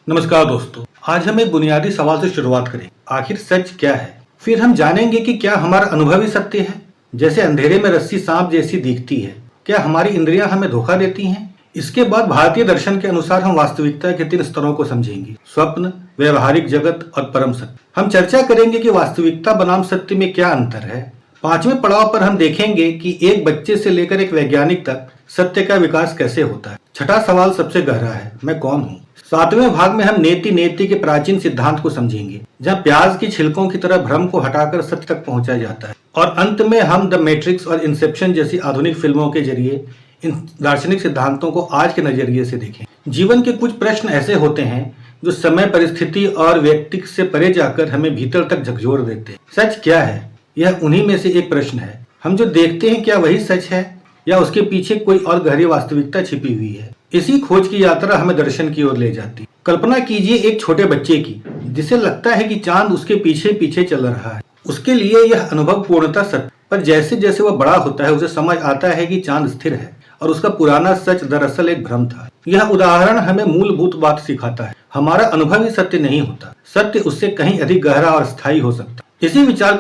नमस्कार दोस्तों, आज हम एक बुनियादी सवाल से शुरुआत करें। आखिर सच क्या है? फिर हम जानेंगे कि क्या हमारा अनुभव ही सत्य है, जैसे अंधेरे में रस्सी सांप जैसी दिखती है। क्या हमारी इंद्रियां हमें धोखा देती हैं? इसके बाद भारतीय दर्शन के अनुसार हम वास्तविकता के 3 स्तरों को समझेंगे: स्वप्न, व्यवहारिक जगत और परम सत्य। हम चर्चा करेंगे कि वास्तविकता बनाम सत्य में क्या अंतर है। 5वें पड़ाव पर हम देखेंगे कि एक बच्चे से लेकर एक वैज्ञानिक तक सत्य का विकास कैसे होता है। छठा सवाल सबसे गहरा है, मैं कौन हूँ? 7वें भाग में हम नेति के प्राचीन सिद्धांत को समझेंगे, जहाँ प्याज की छिलकों की तरह भ्रम को हटाकर सत्य तक पहुंचाया जाता है। और अंत में हम द मैट्रिक्स और इंसेप्शन जैसी आधुनिक फिल्मों के जरिए इन दार्शनिक सिद्धांतों को आज के नजरिए से देखें। जीवन के कुछ प्रश्न ऐसे होते हैं जो समय, परिस्थिति और व्यक्ति से परे जाकर हमें भीतर तक झकझोर देते हैं। सच क्या है? यह उन्हीं में से एक प्रश्न है। हम जो देखते हैं, क्या वही सच है या उसके पीछे कोई और गहरी वास्तविकता छिपी हुई है? इसी खोज की यात्रा हमें दर्शन की ओर ले जाती। कल्पना कीजिए एक छोटे बच्चे की, जिसे लगता है कि चांद उसके पीछे पीछे चल रहा है। उसके लिए यह अनुभव पूर्णतः सत्य, पर जैसे जैसे वह बड़ा होता है उसे समझ आता है कि चांद स्थिर है और उसका पुराना सच दरअसल एक भ्रम था। यह उदाहरण हमें मूलभूत बात सिखाता है, हमारा अनुभव ही सत्य नहीं होता, सत्य उससे कहीं अधिक गहरा और स्थायी हो सकता है। इसी विचार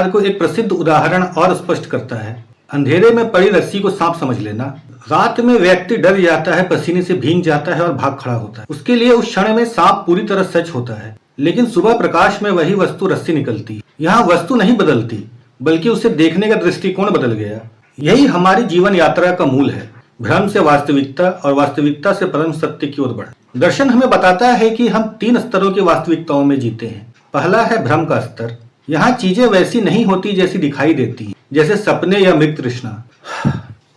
को एक प्रसिद्ध उदाहरण और स्पष्ट करता है। अंधेरे में पड़ी रस्सी को सांप समझ लेना। रात में व्यक्ति डर जाता है, पसीने से भीग जाता है और भाग खड़ा होता है। उसके लिए उस क्षण में सांप पूरी तरह सच होता है, लेकिन सुबह प्रकाश में वही वस्तु रस्सी निकलती है। यहाँ वस्तु नहीं बदलती, बल्कि उसे देखने का दृष्टिकोण बदल गया। यही हमारी जीवन यात्रा का मूल है, भ्रम से वास्तविकता और वास्तविकता से परम सत्य की ओर बढ़। दर्शन हमें बताता है कि हम 3 स्तरों की वास्तविकताओं में जीते हैं। पहला है भ्रम का स्तर। यहाँ चीजें वैसी नहीं होती जैसी दिखाई देती, जैसे सपने या मृत तृष्णा।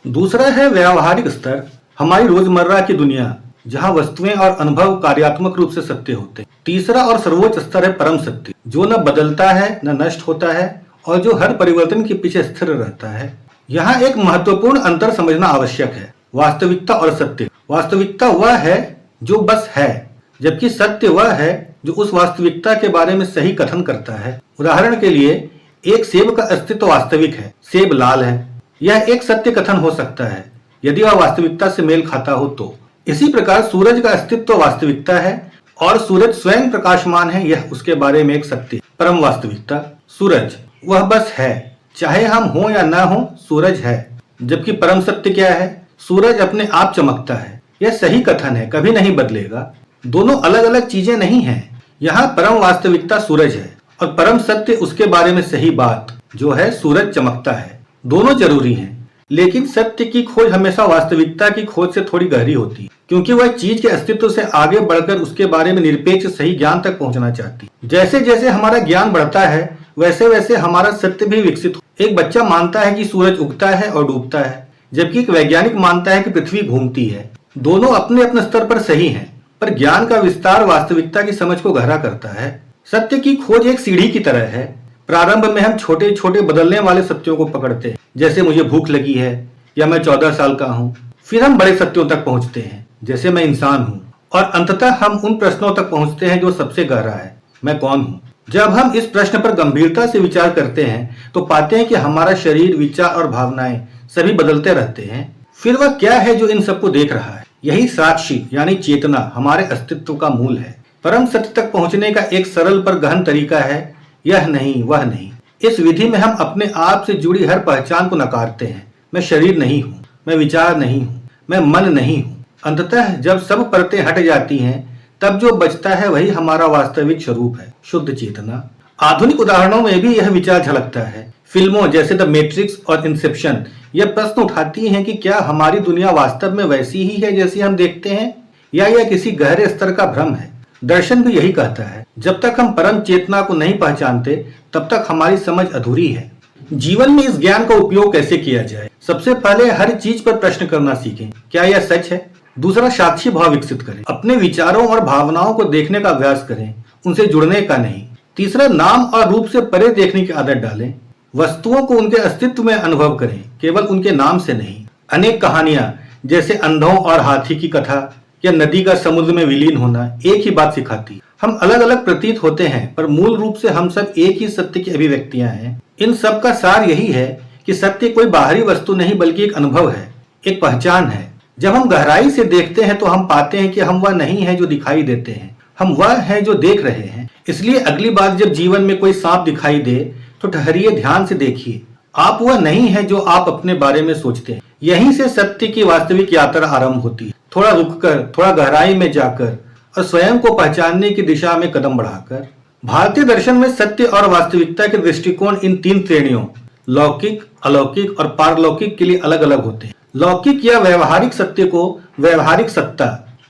दूसरा है व्यवहारिक स्तर, हमारी रोजमर्रा की दुनिया, जहाँ वस्तुएं और अनुभव कार्यात्मक रूप से सत्य होते हैं। तीसरा और सर्वोच्च स्तर है परम सत्य, जो न बदलता है न नष्ट होता है और जो हर परिवर्तन के पीछे स्थिर रहता है। यहाँ एक महत्वपूर्ण अंतर समझना आवश्यक है, वास्तविकता और सत्य। वास्तविकता वह है जो बस है, जबकि सत्य वह है जो उस वास्तविकता के बारे में सही कथन करता है। उदाहरण के लिए, एक सेब का अस्तित्व वास्तविक है, सेब लाल है। यह एक सत्य कथन हो सकता है यदि वह वास्तविकता से मेल खाता हो तो। इसी प्रकार सूरज का अस्तित्व वास्तविकता है और सूरज स्वयं प्रकाशमान है, यह उसके बारे में एक सत्य। परम वास्तविकता, सूरज वह बस है, चाहे हम हो या ना हो, सूरज है। जबकि परम सत्य क्या है? सूरज अपने आप चमकता है, यह सही कथन है, कभी नहीं बदलेगा। दोनों अलग अलग चीजें नहीं हैं। यहाँ परम वास्तविकता सूरज है और परम सत्य उसके बारे में सही बात, जो है सूरज चमकता है। दोनों जरूरी हैं, लेकिन सत्य की खोज हमेशा वास्तविकता की खोज से थोड़ी गहरी होती है, क्योंकि वह चीज के अस्तित्व से आगे बढ़कर उसके बारे में निरपेक्ष सही ज्ञान तक पहुंचना चाहती है। जैसे जैसे हमारा ज्ञान बढ़ता है, वैसे वैसे हमारा सत्य भी विकसित हो। एक बच्चा मानता है कि सूरज उगता है और डूबता है, जबकि एक वैज्ञानिक मानता है कि पृथ्वी घूमती है। दोनों अपने अपने स्तर पर सही हैं, पर ज्ञान का विस्तार वास्तविकता की समझ को गहरा करता है। सत्य की खोज एक सीढ़ी की तरह है। प्रारंभ में हम छोटे छोटे बदलने वाले सत्यों को पकड़ते हैं, जैसे मुझे भूख लगी है या मैं 14 साल का हूँ। फिर हम बड़े सत्यों तक पहुंचते हैं, जैसे मैं इंसान हूँ, और अंततः हम उन प्रश्नों तक पहुंचते हैं जो सबसे गहरा है, मैं कौन हूँ। जब हम इस प्रश्न पर गंभीरता से विचार करते हैं तो पाते हैं कि हमारा शरीर, विचार और भावनाएं सभी बदलते रहते हैं। फिर वह क्या है जो इन सबको देख रहा है? यही साक्षी यानी चेतना हमारे अस्तित्व का मूल है। परम सत्य तक पहुंचने का एक सरल पर गहन तरीका है, यह नहीं वह नहीं। इस विधि में हम अपने आप से जुड़ी हर पहचान को नकारते हैं। मैं शरीर नहीं हूँ, मैं विचार नहीं हूँ, मैं मन नहीं हूँ। अंततः जब सब परतें हट जाती हैं, तब जो बचता है वही हमारा वास्तविक स्वरूप है, शुद्ध चेतना। आधुनिक उदाहरणों में भी यह विचार झलकता है। फिल्मों जैसे द मैट्रिक्स और इंसेप्शन यह प्रश्न उठाती हैं कि क्या हमारी दुनिया वास्तव में वैसी ही है जैसी हम देखते हैं, या यह किसी गहरे स्तर का भ्रम है। दर्शन भी यही कहता है, जब तक हम परम चेतना को नहीं पहचानते तब तक हमारी समझ अधूरी है। जीवन में इस ज्ञान का उपयोग कैसे किया जाए? सबसे पहले हर चीज पर प्रश्न करना सीखें, क्या यह सच है? दूसरा, साक्षी भाव विकसित करें, अपने विचारों और भावनाओं को देखने का अभ्यास करें, उनसे जुड़ने का नहीं। तीसरा, नाम और रूप से परे देखने की आदत डालें, वस्तुओं को उनके अस्तित्व में अनुभव करें, केवल उनके नाम से नहीं। अनेक कहानियां जैसे अंधों और हाथी की कथा या नदी का समुद्र में विलीन होना एक ही बात सिखाती। हम अलग अलग प्रतीत होते हैं, पर मूल रूप से हम सब एक ही सत्य की अभिव्यक्तियां हैं। इन सब का सार यही है कि सत्य कोई बाहरी वस्तु नहीं बल्कि एक अनुभव है, एक पहचान है, जब हम गहराई से देखते हैं तो हम पाते हैं कि हम वह नहीं है जो दिखाई देते हैं, हम वह हैं जो देख रहे हैं। इसलिए अगली बार जब जीवन में कोई सांप दिखाई दे तो ठहरिए, ध्यान से देखिए। आप वह नहीं है जो आप अपने बारे में सोचते हैं। यहीं से सत्य की वास्तविक यात्रा आरंभ होती है, थोड़ा रुककर, थोड़ा गहराई में जाकर और स्वयं को पहचानने की दिशा में कदम बढ़ाकर। भारतीय दर्शन में सत्य और वास्तविकता के दृष्टिकोण इन 3 श्रेणियों लौकिक, अलौकिक और पारलौकिक के लिए अलग अलग होते हैं। लौकिक या व्यवहारिक सत्य को व्यवहारिक सत्ता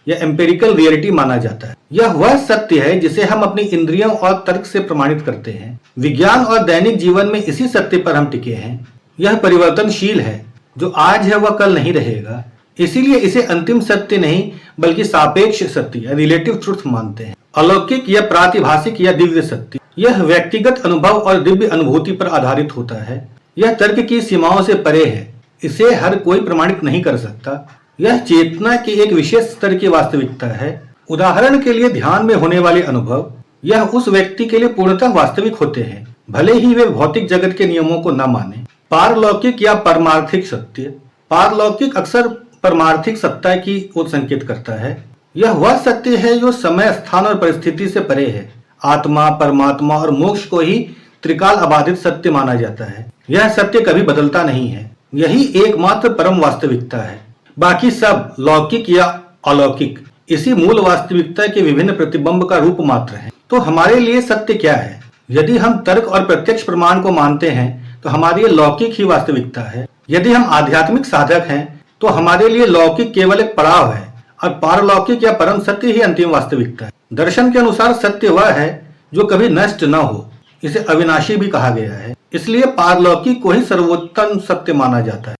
या एम्पेरिकल रियलिटी माना जाता है। यह वह सत्य है जिसे हम अपनी इंद्रियों और तर्क से प्रमाणित करते हैं। विज्ञान और दैनिक जीवन में इसी सत्य पर हम टिके हैं। यह परिवर्तनशील है, जो आज है वह कल नहीं रहेगा। इसीलिए इसे अंतिम सत्य नहीं बल्कि सापेक्ष सत्य या रिलेटिव ट्रुथ मानते हैं। अलौकिक या प्रातिभाषिक या दिव्य सत्य, यह व्यक्तिगत अनुभव और दिव्य अनुभूति पर आधारित होता है। यह तर्क की सीमाओं से परे है, इसे हर कोई प्रमाणित नहीं कर सकता। यह चेतना की एक विशेष स्तर की वास्तविकता है। उदाहरण के लिए ध्यान में होने वाले अनुभव, यह उस व्यक्ति के लिए पूर्णतः वास्तविक होते हैं, भले ही वे भौतिक जगत के नियमों को न माने। पारलौकिक या परमार्थिक सत्य, पारलौकिक अक्सर परमार्थिक सत्ता की ओर संकेत करता है। यह वह सत्य है जो समय, स्थान और परिस्थिति से परे है। आत्मा, परमात्मा और मोक्ष को ही त्रिकाल अबाधित सत्य माना जाता है। यह सत्य कभी बदलता नहीं है, यही एकमात्र परम वास्तविकता है। बाकी सब लौकिक या अलौकिक इसी मूल वास्तविकता के विभिन्न प्रतिबिंब का रूप मात्र है। तो हमारे लिए सत्य क्या है? यदि हम तर्क और प्रत्यक्ष प्रमाण को मानते हैं तो हमारे लिए लौकिक ही वास्तविकता है। यदि हम आध्यात्मिक साधक हैं तो हमारे लिए लौकिक केवल एक पड़ाव है और पारलौकिक या परम सत्य ही अंतिम वास्तविकता है। दर्शन के अनुसार सत्य वह है जो कभी नष्ट न हो, इसे अविनाशी भी कहा गया है। इसलिए पारलौकिक को ही सर्वोत्तम सत्य माना जाता है।